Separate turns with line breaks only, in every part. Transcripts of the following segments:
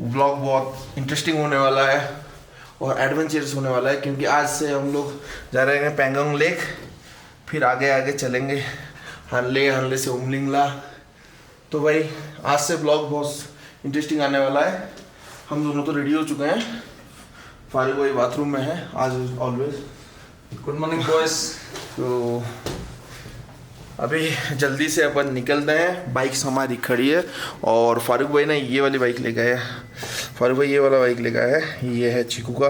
Vlog बहुत interesting होने वाला है और एडवेंचरस होने वाला है, क्योंकि आज से हम लोग जा रहे हैं पैंगोंग लेक, फिर आगे आगे चलेंगे हनले से उमलिंगला। तो भाई आज से ब्लॉग बहुत इंटरेस्टिंग आने वाला है। हम दोनों तो रेडी हो चुके हैं, फारूक भाई बाथरूम में है आज ऑलवेज।
Good morning boys.
तो अभी जल्दी से अपन निकलते हैं, बाइक्स हमारी खड़ी है और फारूक भाई ने ये वाली बाइक लेके आया है। फारूक भाई ये वाला बाइक लेके आया है, ये है चीकू का,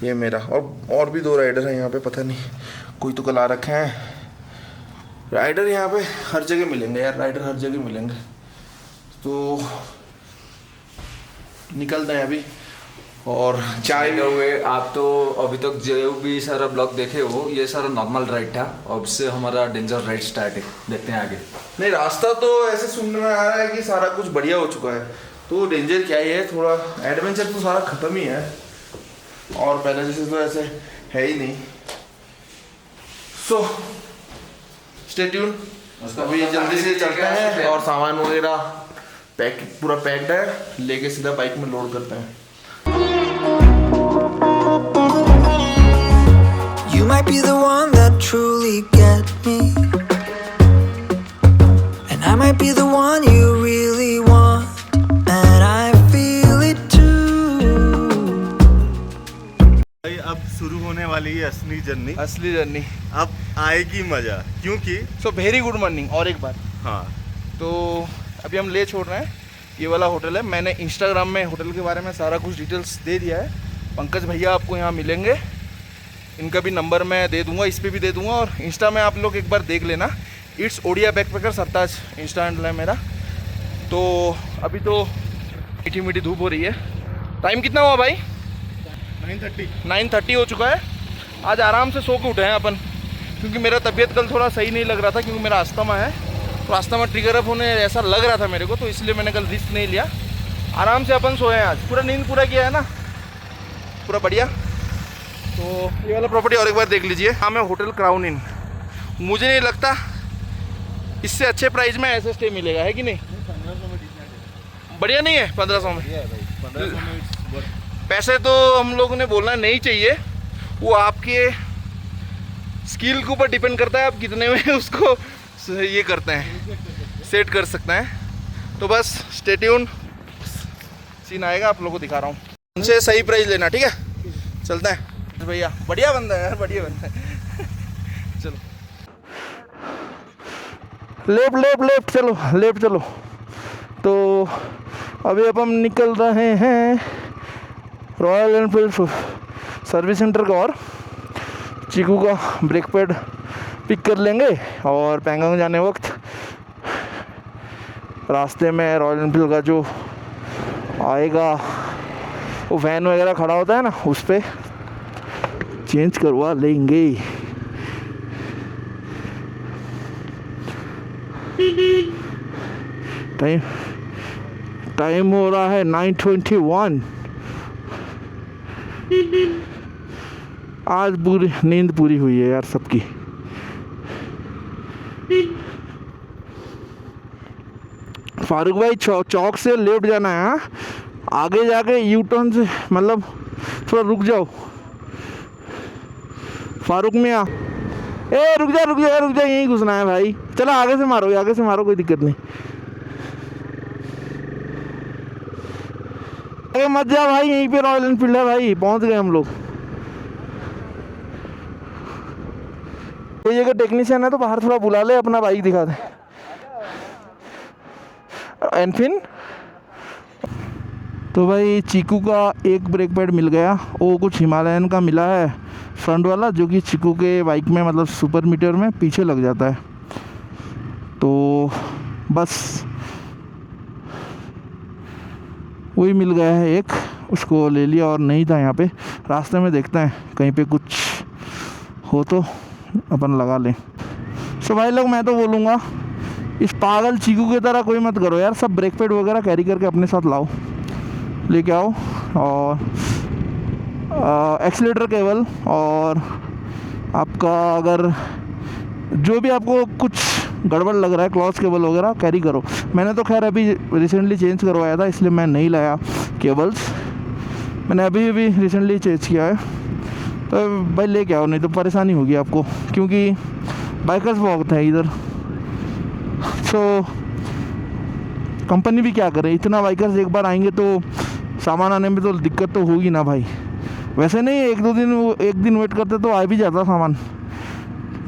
ये मेरा, और भी दो राइडर हैं यहाँ पे, पता नहीं कोई तो कल आ रखे हैं। राइडर यहाँ पे हर जगह मिलेंगे यार, राइडर हर जगह मिलेंगे। तो निकलते हैं अभी और चाय
हुए आप तो अभी तक जो भी सारा ब्लॉग देखे हो, ये सारा नॉर्मल राइड था। अब से हमारा डेंजर राइड स्टार्ट है, देखते हैं आगे।
नहीं, रास्ता तो ऐसे सुनने में आ रहा है कि सारा कुछ बढ़िया हो चुका है, तो डेंजर क्या ही है, थोड़ा एडवेंचर तो सारा खत्म ही है और पहले जैसे तो ऐसे है ही नहीं। सो स्टे ट्यून, अभी जल्दी से चलते हैं और सामान वगैरह पूरा पैक्ड है, लेके सीधा बाइक में लोड करते हैं।
You might be the one that truly get me, and I might be the one you really want, and I feel it too.
भाई अब शुरू होने वाली है असली जर्नी।
असली जर्नी
अब आएगी मजा, क्योंकि
सो वेरी गुड मॉर्निंग। और एक बार,
हाँ,
तो अभी हम ले छोड़ रहे हैं, ये वाला होटल है। मैंने इंस्टाग्राम में होटल के बारे में सारा कुछ डिटेल्स दे दिया है। पंकज भैया आपको यहाँ मिलेंगे, इनका भी नंबर मैं दे दूंगा, इस पर भी दे दूंगा, और इंस्टा में आप लोग एक बार देख लेना, it's Odia backpacker Sartaj Insta handle है मेरा। तो अभी तो मीठी मीठी धूप हो रही है। टाइम कितना हुआ भाई? 9:30 हो चुका है। आज आराम से सो के उठे हैं अपन, क्योंकि मेरा तबीयत कल थोड़ा सही नहीं लग रहा था, क्योंकि मेरा अस्थमा है, तो अस्थमा ट्रिगर अप होने ऐसा लग रहा था मेरे को, तो इसलिए मैंने कल रिस्क नहीं लिया। आराम से अपन सोए हैं आज, पूरा नींद पूरा किया है ना, पूरा बढ़िया। तो ये वाला प्रॉपर्टी और एक बार देख लीजिए, हाँ, मैं होटल क्राउन इन। मुझे नहीं लगता इससे अच्छे प्राइस में ऐसे स्टे मिलेगा, है कि नहीं?
1500 में
बढ़िया नहीं है? 1500 में
1500 में
पैसे तो हम लोगों ने बोलना नहीं चाहिए, वो आपके स्किल के ऊपर डिपेंड करता है, आप कितने में उसको ये करते हैं, सेट कर सकते हैं। तो बस स्टे ट्यून, सीन आएगा, आप लोगों को दिखा रहा हूँ। उनसे सही प्राइस लेना, ठीक है? चलते हैं भैया, बढ़िया बंदा है यार, बढ़िया बंदा है। चलो लेफ्ट चलो, लेफ्ट चलो। तो अभी अब हम निकल रहे हैं रॉयल एनफील्ड सर्विस सेंटर का, और चीकू का ब्रेक पैड पिक कर लेंगे, और पैंगोंग जाने वक्त रास्ते में रॉयल एनफील्ड का जो आएगा वो वैन वगैरह खड़ा होता है ना, उस पर चेंज करवा लेंगे। टाइम हो रहा है 9:21। आज पूरी नींद पूरी हुई है यार सबकी। फारूक भाई चौक से लेफ्ट जाना है, हाँ? आगे जाके यू टर्न से, मतलब थोड़ा रुक जाओ। फारूक मियाँ, रुक जा, यहीं घुसना है भाई। चलो आगे से मारो, कोई दिक्कत नहीं। अरे मत जा भाई, यहीं पे रॉयल एनफील्ड है भाई, पहुंच गए हम लोग। कोई अगर टेक्नीशियन है तो बाहर थोड़ा बुला ले, अपना बाइक दिखा दे। एनफिन तो भाई चीकू का एक ब्रेक पैड मिल गया, वो कुछ हिमालयन का मिला है फ्रंट वाला, जो कि चीकू के बाइक में, मतलब सुपर मीटर में पीछे लग जाता है। तो बस वही मिल गया है एक, उसको ले लिया, और नहीं था यहाँ पे। रास्ते में देखते हैं कहीं पे कुछ हो तो अपन लगा लें। सो भाई लोग, मैं तो बोलूँगा इस पागल चीकू की तरह कोई मत करो यार, सब ब्रेक पैड वगैरह कैरी करके अपने साथ लाओ, लेके आओ, और एक्सीलेटर केबल, और आपका अगर जो भी आपको कुछ गड़बड़ लग रहा है, क्लॉच केबल वगैरह कैरी करो। मैंने तो खैर अभी रिसेंटली चेंज करवाया था, इसलिए मैं नहीं लाया केबल्स मैंने अभी अभी रिसेंटली चेंज किया है। तो भाई लेके आओ, नहीं तो परेशानी होगी आपको, क्योंकि बाइकर्स बहुत हैं इधर। सो कंपनी भी क्या करे, इतना बाइकर्स एक बार आएंगे तो सामान आने में तो दिक्कत तो होगी ना भाई। वैसे नहीं, एक दिन वेट करते तो आ भी जाता सामान,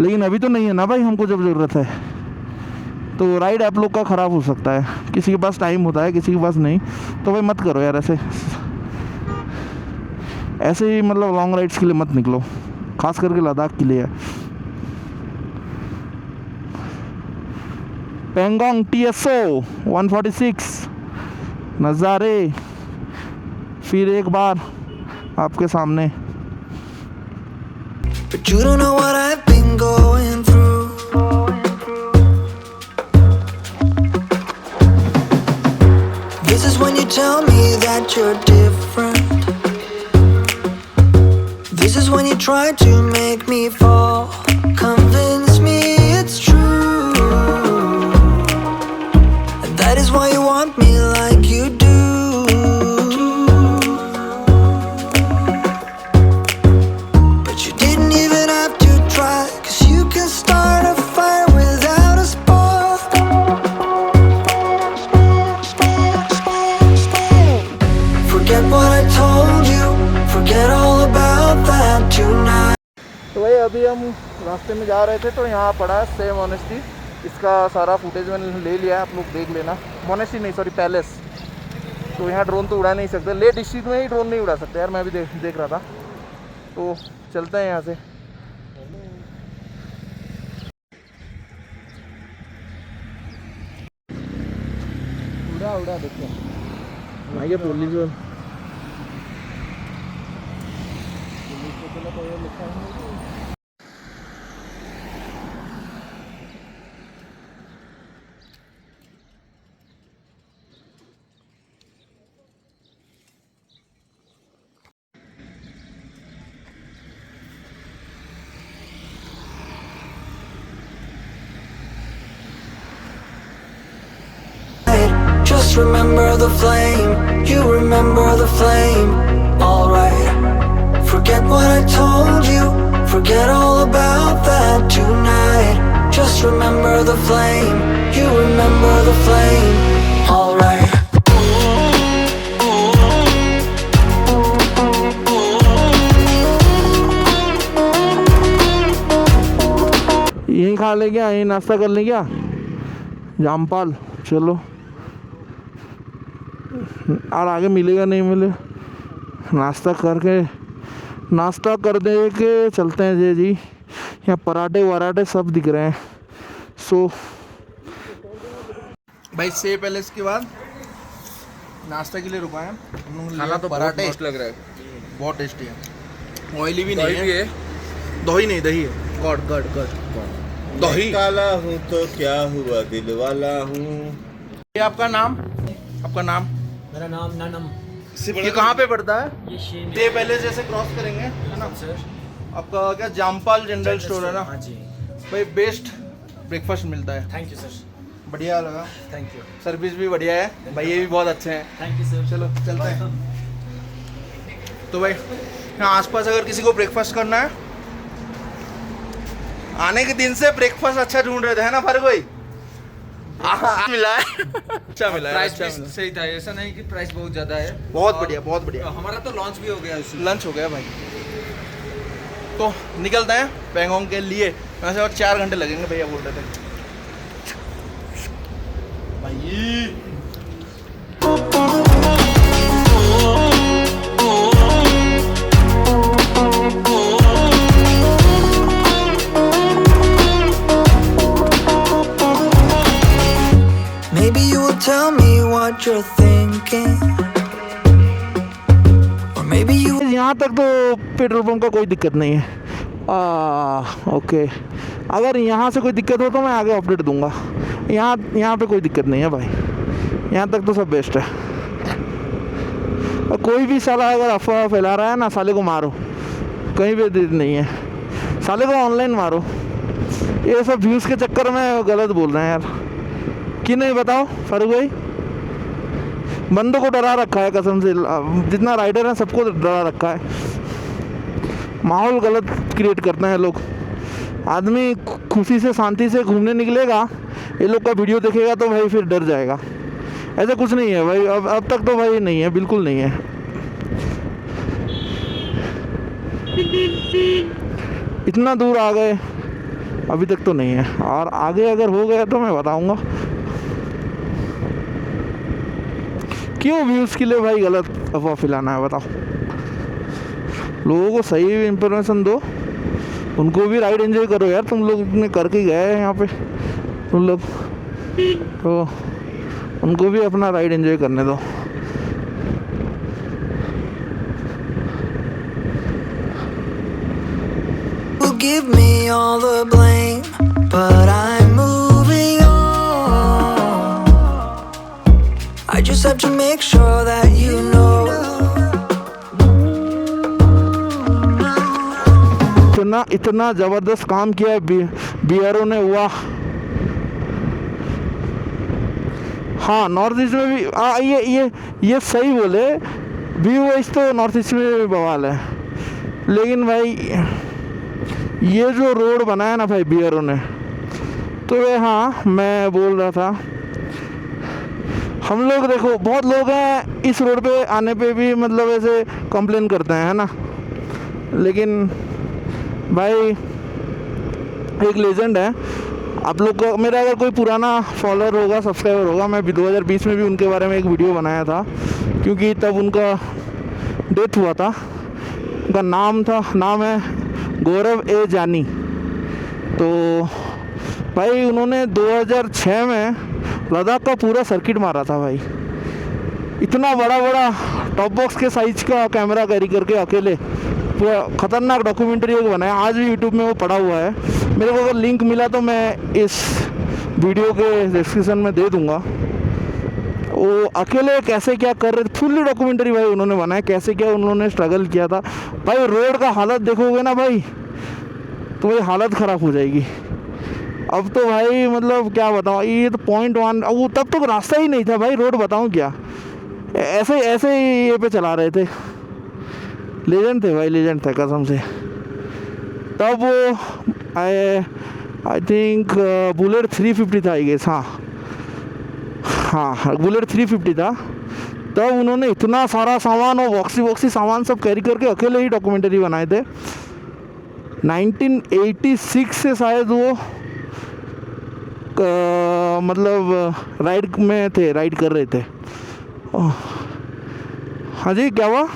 लेकिन अभी तो नहीं है ना भाई, हमको जब ज़रूरत है। तो राइड आप लोग का ख़राब हो सकता है, किसी के पास टाइम होता है किसी के पास नहीं। तो भाई मत करो यार ऐसे ही, मतलब लॉन्ग राइड्स के लिए मत निकलो, खास करके लद्दाख के लिए। पेंगोंग TSO 146 नज़ारे फिर एक बार आपके सामने।
But you don't know what I've been going through. This is when you tell me that you're different. This is when you try to make me fall. Convince me it's true. And that is why you want me like you do.
तो भाई अभी हम रास्ते में जा रहे थे तो यहाँ पड़ा है से मोनेस्ट्री। इसका सारा फुटेज मैंने ले लिया है, आप लोग देख लेना। मोनेस्ट्री नहीं, सॉरी पैलेस। तो यहाँ ड्रोन तो उड़ा नहीं सकते, ले डिस्ट्रिक्ट में ही ड्रोन नहीं उड़ा सकते यार, मैं भी देख रहा था। तो चलते हैं यहाँ से। उड़ा देखो भाई, ये police
Just remember the flame, you remember the flame, alright. Forget what I told you, forget all about that tonight. Just remember the flame, you remember the flame, alright.
यहीं खा ले क्या, यहीं नाश्ता कर ले क्या जामपाल। चलो और आगे मिलेगा नहीं मिले, नाश्ता कर दे के चलते हैं जी। यहाँ पराठे वराठे सब दिख रहे हैं। सो भाई से पैलेस के बाद नाश्ता के लिए रुका है हम लोग। खाना तो पराठे लग रहा है, बहुत टेस्टी है। ऑयली भी नहीं है, दही नहीं, दही है, गॉड दही।
काला हूँ तो क्या हुआ, दिल वाला हूँ।
ये आपका नाम?
मेरा नाम ननम।
ये कहाँ पे पड़ता है?
ये शेम
ते पहले जैसे क्रॉस करेंगे है ना
सर।
आपका क्या जामपाल जनरल स्टोर है ना?
हाँ जी।
भाई बेस्ट ब्रेकफास्ट मिलता है।
Thank you sir.
बढ़िया लगा,
थैंक यू।
सर्विस भी बढ़िया है भाई, ये भी बहुत अच्छे हैं।
Thank you sir.
चलो चलते हैं। तो भाई यहाँ आसपास अगर किसी को ब्रेकफास्ट करना है, आने के दिन से ब्रेकफास्ट अच्छा ढूंढ रहे थे है ना फर्क भाई? मिला है अच्छा मिला है,
प्राइस
अच्छा
भी
मिला।
सही था, ऐसा नहीं कि प्राइस बहुत ज़्यादा है।
बहुत
और
बढ़िया, बहुत बढ़िया।
हमारा तो लॉन्च भी हो गया,
लंच हो गया भाई। तो निकलते हैं पेंगोंग के लिए। वैसे और 4 घंटे लगेंगे भैया बोल रहे थे भाई।
Maybe you will tell me what you're thinking, or maybe you.
यहाँ तक तो पेट्रोल पंप का कोई दिक्कत नहीं है। ओके, अगर यहाँ से कोई दिक्कत हो तो मैं आगे अपडेट दूंगा। यहाँ पे कोई दिक्कत नहीं है भाई, यहाँ तक तो सब बेस्ट है। और कोई भी साला अगर अफवाह फैला रहा है ना, साले को मारो, कहीं भी दिक्कत नहीं है, साले को ऑनलाइन मारो। ये सब व्यूज़ के चक्कर में गलत बोल रहे हैं यार, कि नहीं बताओ फारूक भाई? बंदों को डरा रखा है कसम से, जितना राइडर है सबको डरा रखा है। माहौल गलत क्रिएट करते हैं लोग। आदमी खुशी से शांति से घूमने निकलेगा, ये लोग का वीडियो देखेगा तो भाई फिर डर जाएगा। ऐसा कुछ नहीं है भाई, अब तक तो भाई नहीं है, बिल्कुल नहीं है। इतना दूर आ गए, अभी तक तो नहीं है, और आगे अगर हो गया तो मैं बताऊंगा। क्यों व्यूज़ के लिए भाई गलत अफवाह फैलाना है, बताओ। लोगों को सही इंफॉर्मेशन दो, उनको भी राइड एंजॉय करो यार। तुम लोग इतने करके गए हैं यहाँ पे, तुम लोग तो उनको भी अपना राइड एंजॉय करने दो।
Give me all the blame, but I'm moving on. I just have to make sure that you know.
इतना ज़बरदस्त काम किया है BRO ने, वाह। हाँ, नॉर्थ ईस्ट में भी ये सही बोले, व्यू वाइज तो नॉर्थ ईस्ट में भी बवाल है। लेकिन भाई ये जो रोड बनाया ना भाई BRO ने, तो ये, हाँ मैं बोल रहा था, हम लोग देखो बहुत लोग हैं इस रोड पे आने पे भी मतलब ऐसे कंप्लेन करते हैं, है ना। लेकिन भाई एक लेजेंड है, आप लोग का, मेरा अगर कोई पुराना फॉलोअर होगा, सब्सक्राइबर होगा, मैं 2020 में भी उनके बारे में एक वीडियो बनाया था, क्योंकि तब उनका डेथ हुआ था। उनका नाम है गौरव ए जानी। तो भाई उन्होंने 2006 में लद्दाख का पूरा सर्किट मारा था भाई। इतना बड़ा टॉप बॉक्स के साइज का कैमरा कैरी करके अकेले, पूरा खतरनाक डॉक्यूमेंट्री एक बनाया। आज भी यूट्यूब में वो पड़ा हुआ है। मेरे को अगर लिंक मिला तो मैं इस वीडियो के डिस्क्रिप्शन में दे दूंगा। वो अकेले कैसे क्या कर रहे थे, फुल्ली डॉक्यूमेंट्री भाई उन्होंने बनाया, कैसे क्या उन्होंने स्ट्रगल किया था। भाई रोड का हालत देखोगे ना भाई, तो भाई हालत ख़राब हो जाएगी। अब तो भाई मतलब क्या बताऊँ, ये तो .1, वो तब तो रास्ता ही नहीं था भाई, रोड बताऊँ क्या, ऐसे ही ये पे चला रहे थे। लेजेंड थे भाई, लेजेंड थे कसम से। तब वो आई थिंक बुलेट 350 था, आई गेस। हाँ बुलेट 350 था। तब उन्होंने इतना सारा सामान और बॉक्सी सामान सब कैरी करके अकेले ही डॉक्यूमेंट्री बनाए थे। 1986 से शायद वो मतलब राइड में थे, राइड कर रहे थे। हाँ जी, क्या हुआ?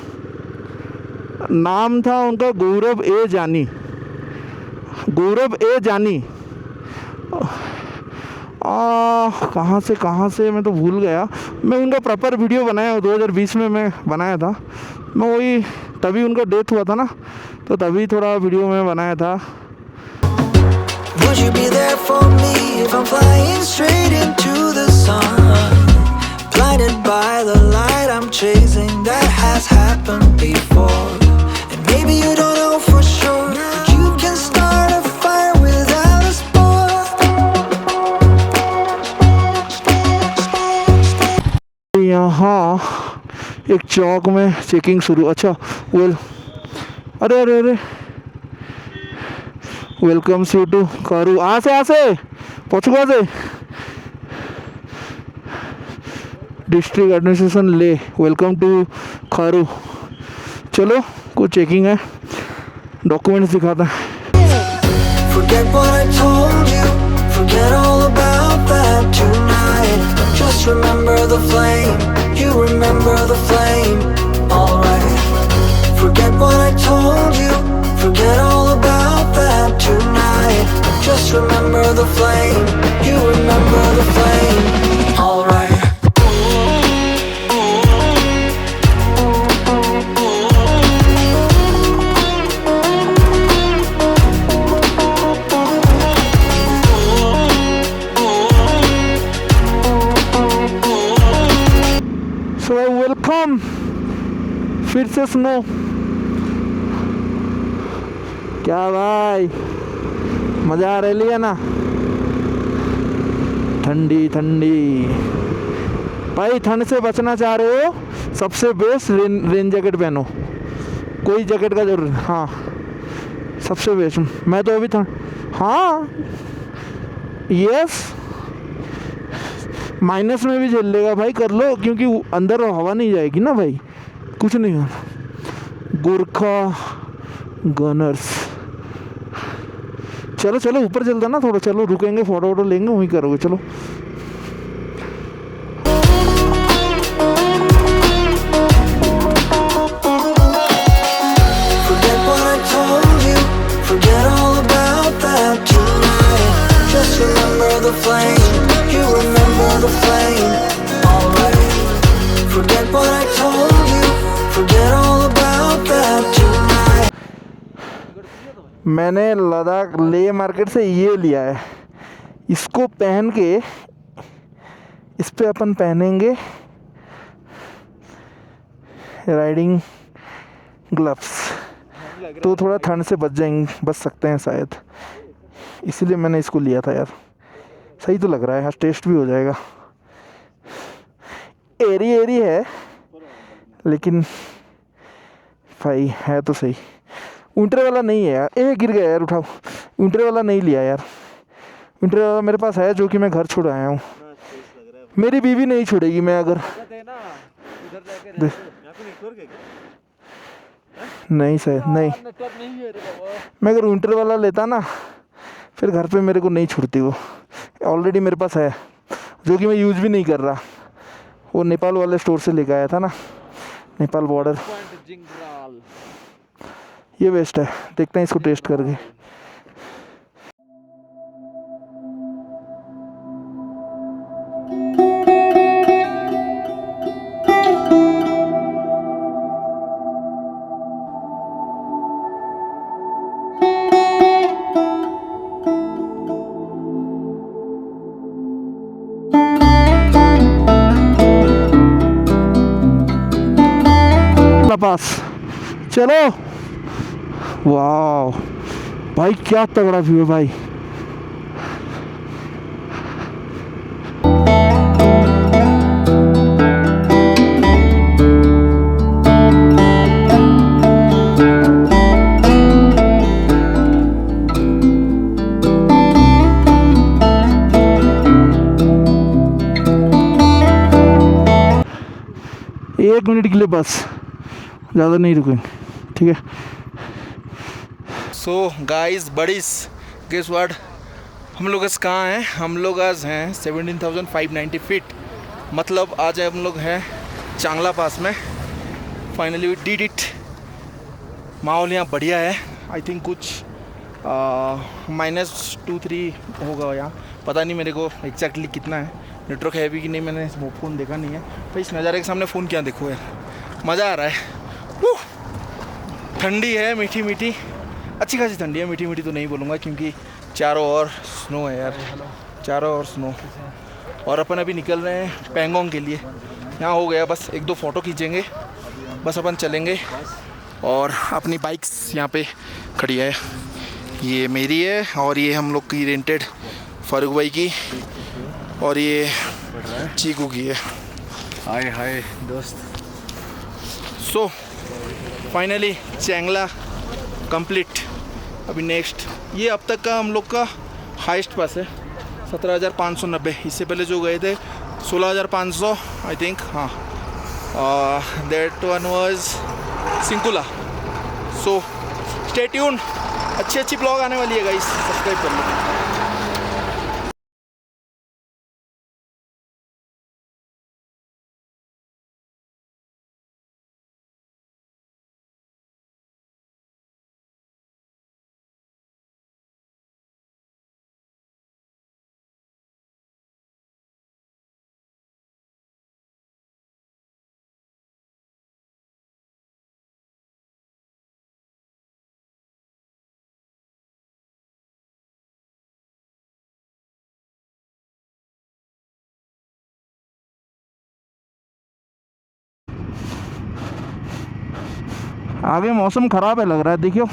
नाम था उनका गौरव ए जानी। कहाँ से मैं तो भूल गया। मैं उनका प्रॉपर वीडियो बनाया 2020 में मैं बनाया था। मैं वही तभी उनका डेथ हुआ था ना, तो तभी थोड़ा वीडियो में बनाया था।
Would you be there for me if I'm flying straight into the sun? Blinded by the light I'm chasing, that has happened before. And maybe you don't know for sure, but you can start a fire without a spark.
यहाँ एक चौक में checking शुरू। अच्छा अरे welcome you to कारू। आसे पहुँचुआ से district administration ले, welcome to खारू। चलो कुछ चेकिंग है, डॉक्यूमेंट्स दिखाता है।
Forget what I told you, forget all about that tonight. Just remember the flame, you remember the flame, alright. Forget what I told you, forget all about that tonight. Just remember the flame, you remember the flame, alright.
So welcome, फिर से snow. क्या भाई मज़ा आ रही है ना, ठंडी ठंडी।
20
भाई ठंड से बचना चाह रहे हो, सबसे बेस्ट रेन जैकेट पहनो, कोई जैकेट का जरूरत, हाँ सबसे बेस्ट। मैं तो अभी ठंड, हाँ यस, माइनस में भी झेल लेगा भाई, कर लो, क्योंकि अंदर हवा नहीं जाएगी ना भाई, कुछ नहीं होना। गोरखा गनर्स, चलो चलो ऊपर चलता ना थोड़ा, चलो रुकेंगे, फोटो वोटो लेंगे, वहीं करोगे, चलो।
Forget what I told you, forget all about that tonight. Just remember the flame, you remember the flame, alright. Forget what I told you, forget all about that tonight.
मैंने लद्दाख लेह मार्केट से ये लिया है, इसको पहन के, इस पे अपन पहनेंगे राइडिंग ग्लव्स, तो थोड़ा ठंड से बच सकते हैं शायद, इसीलिए मैंने इसको लिया था यार। सही तो लग रहा है यार, टेस्ट भी हो जाएगा, एरी एरी है लेकिन भाई है तो सही। विंटर वाला नहीं है यार, गिर गया यार, उठाओ, विंटर वाला नहीं लिया यार, विंटर वाला मेरे पास है जो कि मैं घर छोड़ आया हूँ, मेरी बीवी नहीं छोड़ेगी मैं अगर नहीं शायद नहीं, मैं अगर विंटर वाला लेता ना फिर घर पे मेरे को नहीं छोड़ती वो, ऑलरेडी मेरे पास है जो कि मैं यूज़ भी नहीं कर रहा, वो नेपाल वाले स्टोर से लेकर आया था ना, नेपाल बॉर्डर, ये बेस्ट है, देखते हैं इसको टेस्ट करके। पास चलो, वाह भाई क्या तगड़ा व्यू है भाई, एक मिनट के लिए बस, ज़्यादा नहीं रुकेंगे, ठीक है। So guys buddies, guess what, हम लोग आज कहाँ हैं? हम लोग आज हैं 17,590 फीट, मतलब आज हम लोग हैं चांगला पास में। Finally we did it. माहौल यहाँ बढ़िया है, आई थिंक कुछ -2-3 होगा यहाँ, पता नहीं मेरे को एग्जैक्टली कितना है, नेटवर्क है भी कि नहीं मैंने फ़ोन देखा नहीं है भाई। इस नज़ारे के सामने फ़ोन क्या देखो यार, मज़ा आ रहा है। ठंडी है, मीठी मीठी, अच्छी खासी ठंडी है, मीठी मीठी तो नहीं बोलूँगा क्योंकि चारों ओर स्नो है यार, चारों ओर स्नो। और अपन अभी निकल रहे हैं पैंगोंग के लिए, यहाँ हो गया बस 1-2 फ़ोटो खींचेंगे, बस अपन चलेंगे। और अपनी बाइक्स यहाँ पे खड़ी है, ये मेरी है और ये हम लोग की रेंटेड फारूक भाई की, और ये चीकू की है।
हाय हाय दोस्त।
सो फाइनली चैंगला कंप्लीट। अभी नेक्स्ट, ये अब तक का हम लोग का हाईएस्ट पास है 17,590। इससे पहले जो गए थे 16,500 आई थिंक, हाँ, that one was Shinkula. So stay tune, अच्छी ब्लॉग आने वाली है गाइस, सब्सक्राइब कर लो। आगे मौसम ख़राब है लग रहा है, देखियो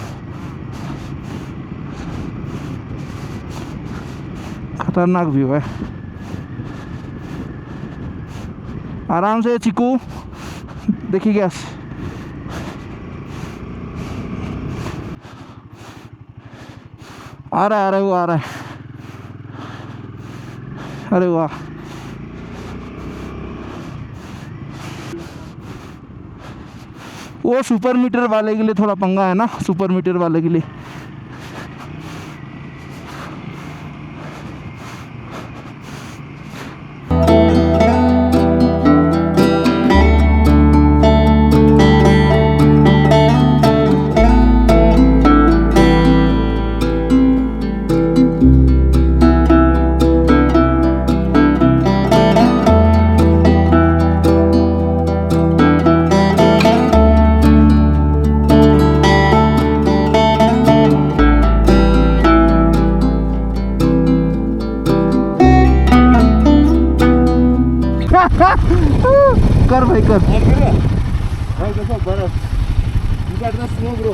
खतरनाक व्यू है। आराम से चिकू, देखिए गैस। आ रहा है वो आ रहा है। अरे वाह, वो सुपर मीटर वाले के लिए थोड़ा पंगा है ना, सुपर मीटर वाले के लिए। कर भाई कर।
भाई देखो बर्फ, स्नो ब्रो,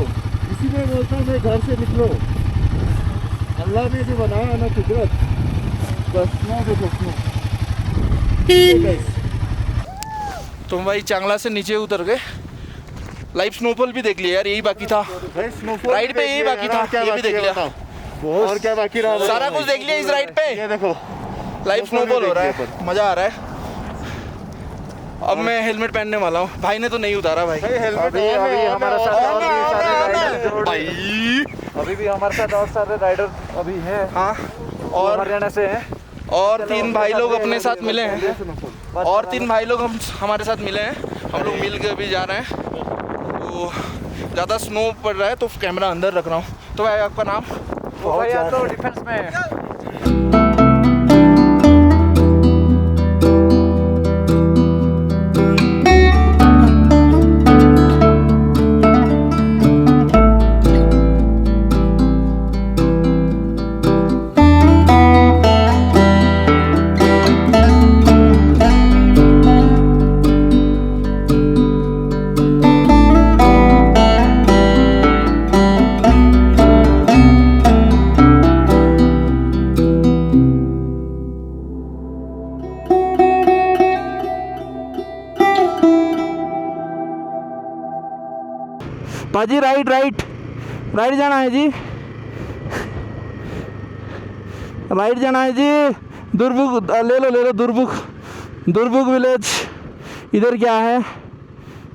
इसीलिए बोलता हूँ मैं घर से निकलो। अल्लाह ने जो बनाया ना कुदरत, बस स्नो देखो स्नो।
तो भाई चांगला से नीचे उतर गए, लाइव स्नोफॉल भी देख लिया यार, यही बाकी था
भाई स्नोफॉल
राइड पे, यही बाकी था, ये भी देख लिया।
और क्या बाकी रहा?
सारा कुछ देख लिया इस राइड पे।
ये देखो
लाइव स्नोफॉल हो रहा है, मजा आ रहा है। अब मैं हेलमेट पहनने वाला हूँ, भाई ने तो नहीं उतारा भाई।
हेलमेट
अभी हमारे साथ और भी सारे राइडर
भाई
अभी भी हमारे साथ और सारे राइडर अभी हैं,
हाँ,
और हरियाणा से हैं।
और 3 भाई लोग अपने साथ मिले हैं, और 3 भाई लोग हमारे साथ मिले हैं। हम लोग मिल के भी जा रहे हैं। तो ज़्यादा स्नो पड़ रहा है तो कैमरा अंदर रख रहा हूँ। तो भाई आपका नाम?
भाई आप तो डिफेंस में हैं।
पाजी राइट राइट राइट जाना है जी, राइट जाना है जी। दुर्बुक ले लो दुर्बुक विलेज इधर क्या है?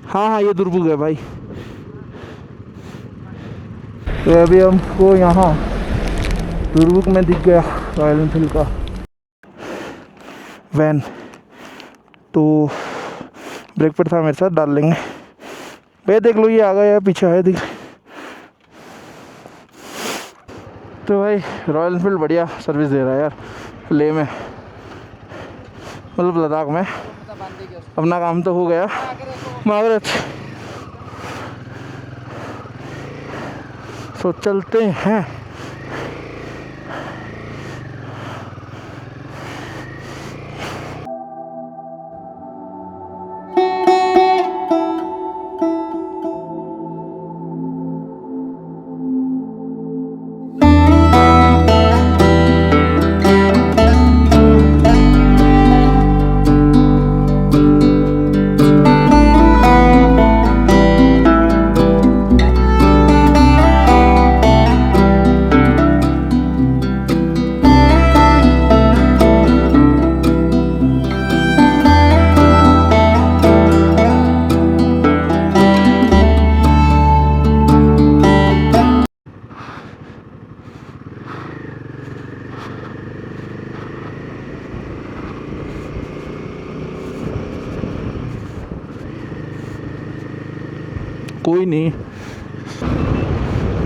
हाँ ये दुर्बुक है भाई। तो अभी हमको यहाँ दुर्बुक में दिख गया रॉयल एनफील्ड का वैन, तो ब्रेक पर था मेरे साथ, डाल लेंगे भैया। देख लो ये आ गया, पीछे है दिख। तो भाई रॉयल एनफील्ड बढ़िया सर्विस दे रहा है यार, ले में मतलब लद्दाख में। अपना काम तो हो गया, मगर तो चलते हैं। कोई नहीं,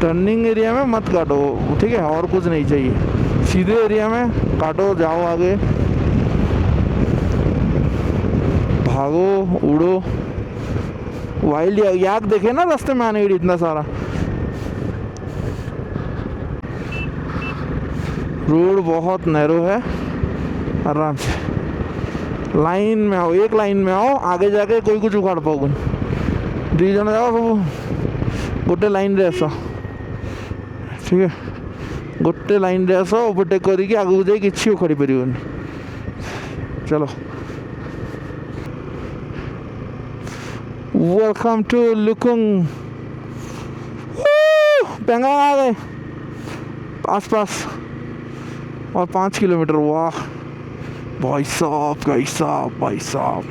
टर्निंग एरिया में मत काटो, ठीक है, और कुछ नहीं चाहिए। सीधे एरिया में काटो, जाओ आगे, भागो, उड़ो। वाइल्ड याक देखे ना रास्ते में आने के लिए इतना सारा। रोड बहुत नैरो है, आराम से लाइन में आओ, एक लाइन में आओ, आगे जाके कोई कुछ उखाड़ पाओगे। दी जन जाओ सब गोटे लाइन रे आस, ठीक है, गोटे लाइन रे आस, ओवरटेक करके आगू जाए किसी उखाड़ी पार। चलो वेलकम टू लुकुंग। पेंगोंग आ गए आस पास और 5 किलोमीटर। वाह भाई साहब, भाई साहब, भाई साहब।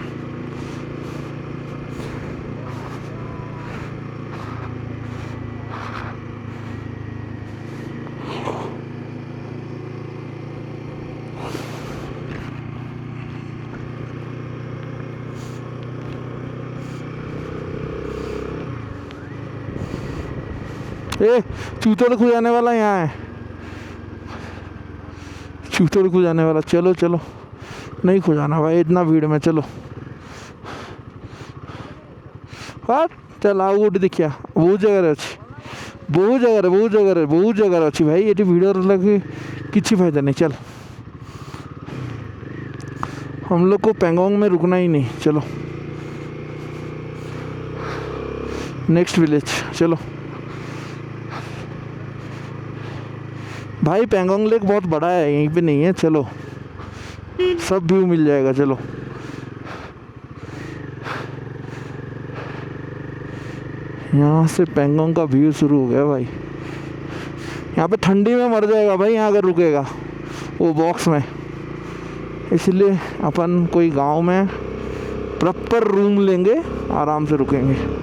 चूतड़ खुजाने वाला यहाँ है, चूतड़ खुजाने वाला। चलो चलो, नहीं खुजाना भाई इतना भीड़ में। चलो हाँ चल आओ गोटे देखिया। बहुत जगह अच्छी, बहुत जगह, बहुत जगह, बहुत जगह अच्छी भाई। ये भिड़ लगे किसी फायदा नहीं। चल हम लोग को पेंगोंग में रुकना ही नहीं। चलो नेक्स्ट विलेज चलो। भाई पेंगोंग लेक बहुत बड़ा है, यहीं पे नहीं है। चलो सब व्यू मिल जाएगा। चलो यहाँ से पेंगोंग का व्यू शुरू हो गया भाई। यहाँ पे ठंडी में मर जाएगा भाई यहाँ अगर रुकेगा वो बॉक्स में। इसलिए अपन कोई गांव में प्रॉपर रूम लेंगे, आराम से रुकेंगे।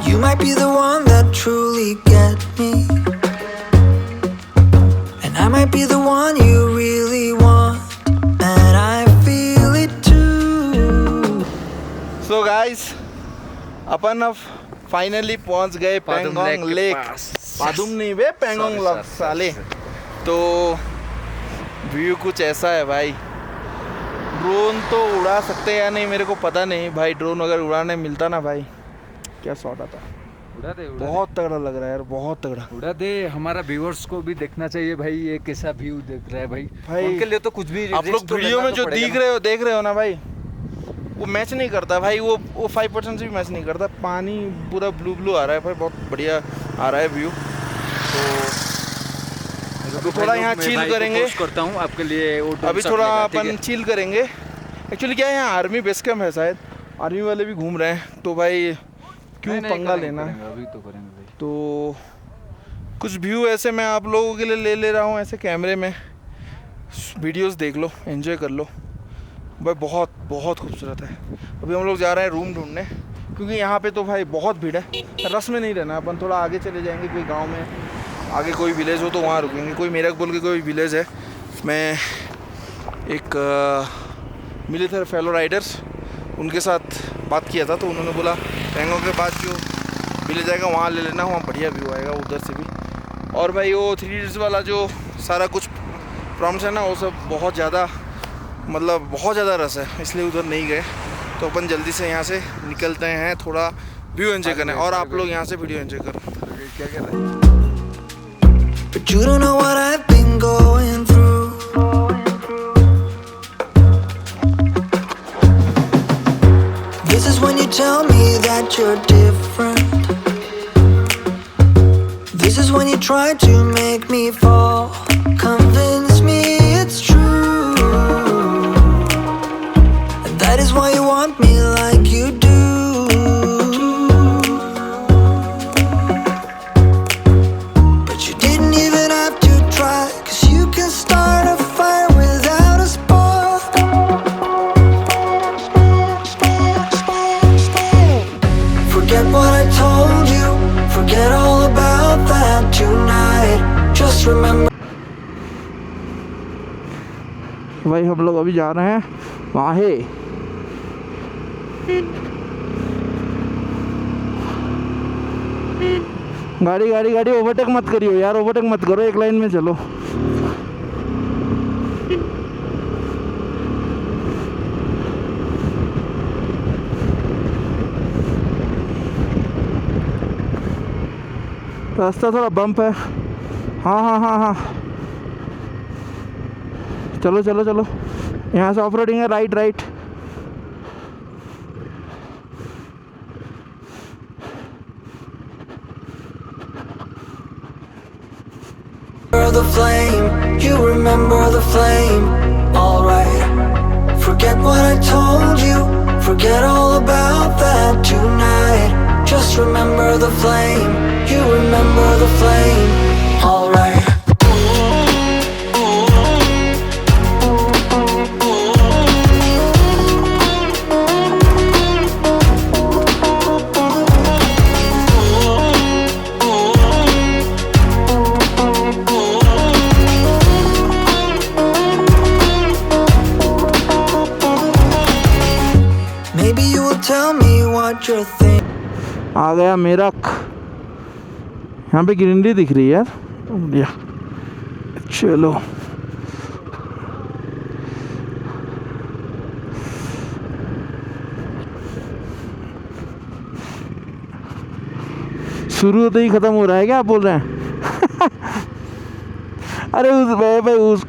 You might be the one that truly get me, and I might be the one you really want, and I feel it too.
So guys अपन अब फाइनली पहुंच गए पेंगोंग लेक। पादुम नहीं बे, पेंगोंग लेक साले। तो व्यू कुछ ऐसा है भाई। ड्रोन तो उड़ा सकते हैं या नहीं मेरे को पता नहीं भाई। ड्रोन अगर उड़ाने मिलता ना भाई, क्या शॉट आता।
उड़ा दे,
बहुत तगड़ा लग रहा है यार, बहुत तगड़ा।
उड़ा दे। हमारा व्यूअर्स को भी देखना चाहिए भाई, ये कैसा व्यू देख रहा है भाई।
भाई
उनके लिए तो कुछ भी
आप लोग वीडियो में जो देख रहे हो ना भाई, वो मैच नहीं करता भाई। वो 5% से भी मैच नहीं करता। पानी पूरा ब्लू ब्लू आ रहा है भाई, बहुत बढ़िया आ रहा है व्यू। तो थोड़ा यहाँ चिल करेंगे।
करता हूँ आपके लिए।
अभी थोड़ा अपन चिल करेंगे। एक्चुअली क्या है, यहाँ आर्मी बेस कैंप है शायद, आर्मी वाले भी घूम रहे हैं। तो भाई क्यों पंगा लेना।
अभी तो करेंगे भाई।
तो कुछ व्यू ऐसे मैं आप लोगों के लिए ले रहा हूँ ऐसे कैमरे में। वीडियोस देख लो, एंजॉय कर लो भाई। बहुत बहुत खूबसूरत है। अभी हम लोग जा रहे हैं रूम ढूंढने, क्योंकि यहाँ पे तो भाई बहुत भीड़ है। रस में नहीं रहना अपन, थोड़ा आगे चले जाएंगे। कोई गांव में आगे कोई विलेज हो तो वहाँ रुकेंगे। कोई मेरठ बोल के कोई विलेज है। मैं एक मिले थे फेलो राइडर्स, उनके साथ बात किया था। तो उन्होंने बोला पेंगोंग के बाद जो विलेज आएगा वहाँ ले लेना, वहाँ बढ़िया व्यू आएगा उधर से भी। और भाई वो 3 इडियट्स वाला जो सारा कुछ प्रॉम्प्ट्स है ना, वो सब बहुत ज़्यादा, मतलब बहुत ज़्यादा रस है, इसलिए उधर नहीं गए। तो अपन जल्दी से यहाँ से निकलते हैं, थोड़ा व्यू एंजॉय करना है। और आप लोग यहाँ से वीडियो एंजॉय करो। क्या कह रहे हैं?
But you don't know what I've been going through. This is when you tell me that you're different. This is when you try to make me fall. Convince me it's true. And that is why you want me like you do. But you didn't even have to try, 'cause you can start a fire without a spark. Forget what I told you, forget all about that tonight. Just remember.
भाई हम लोग अभी जा रहे हैं माहे। गाड़ी गाड़ी गाड़ी ओवरटेक मत करियो यार, ओवरटेक मत करो, एक लाइन में चलो। रास्ता थोड़ा बम्प है। हाँ हाँ हाँ हाँ, चलो चलो चलो। यहाँ से ऑफ रोडिंग है, right right.
flame. Alright, forget what I told you, forget all about that tonight. Just remember the flame, you remember the flame. Alright. Maybe you will tell me what you're thinking.
आ गया मेरठ। यहाँ पे greenery दिख रही है यार, बढ़िया। चलो शुरू होते ही खत्म हो रहा है क्या आप बोल रहे हैं? अरे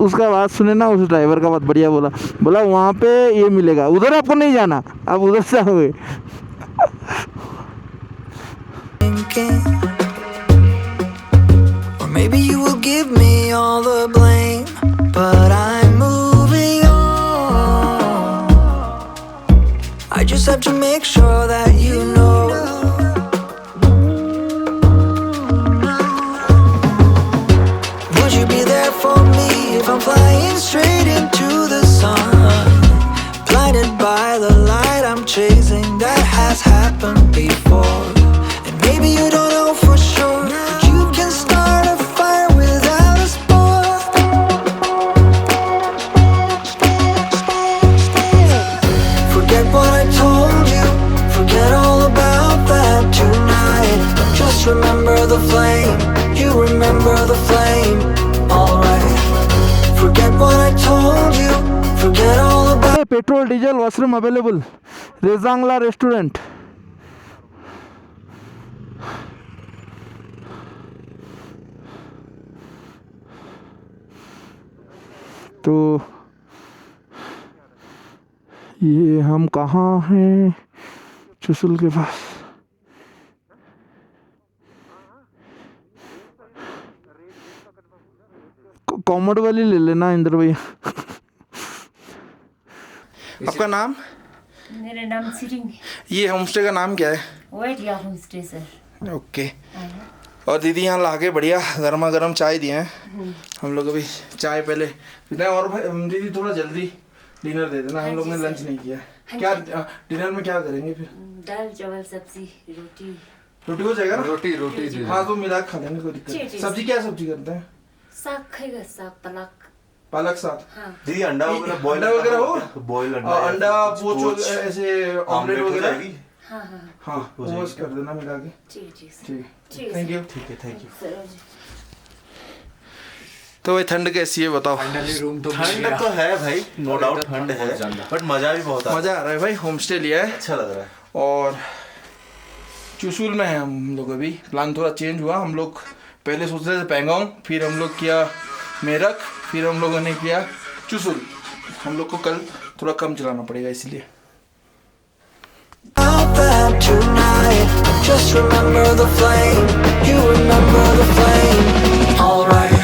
उसका बात सुने ना, उस ड्राइवर का बात बढ़िया बोला वहाँ पे ये मिलेगा, उधर आपको नहीं जाना, आप उधर से आओगे।
Or maybe you will give me all the blame, but I'm moving on. I just have to make sure that you know. Would you be there for me if I'm flying straight into the sun? Blinded by the light I'm chasing, that has happened before. And maybe you don't know for sure, but you can start a fire without a spark. Forget what I told you, forget all about that tonight. Just remember the flame, you remember the flame. Alright, forget what I told you, forget all about.
Petrol diesel washroom available, Rezangla restaurant. तो ये हम कहाँ हैं? चुसुल के पास। Commode वाली ले लेना इंद्र भैया। आपका नाम?
मेरा नाम सिरिंग।
ये होमस्टे का नाम क्या है?
वाइट या होमस्टे सर।
ओके। और दीदी यहाँ लाके बढ़िया गर्मा गर्म चाय दिए हैं। हम लोग अभी चाय पहले नहीं, और भाई दीदी थोड़ा जल्दी डिनर दे देना, हम लोग ने लंच नहीं किया। क्या डिनर में क्या करेंगे फिर?
दाल चावल सब्जी रोटी।
रोटी हो जाएगा ना?
रोटी
हाँ तो मिला के खा लेंगे, कोई दिक्कत नहीं। सब्जी क्या सब्जी करते हैं?
साग खाएगा, साग
पालक साग।
हाँ।
दीदी अंडा
वगैरह हो?
बॉयल
अंडा पोच ऐसे ऑमलेट वगैरह।
हाँ हाँ
हाँ वो कर देना मिला के।
ठीक
थैंक यू।
ठीक है, थैंक यू।
सर जी।
तो भाई ठंड कैसी है बताओ?
रूम तो
ठंड तो है भाई, नो डाउट ठंड है, बट मजा भी बहुत
मजा आ रहा है भाई। होम स्टे लिया है,
अच्छा लग रहा है।
और चुशुल में है हम लोग। अभी प्लान थोड़ा चेंज हुआ, हम लोग पहले सोच रहे थे पैंगोंग, फिर हम लोग किया मेरठ, फिर हम लोगों ने किया चुशुल। हम लोग को कल थोड़ा कम चलाना पड़ेगा इसलिए।
Tonight, just remember the flame, you remember the flame. Alright.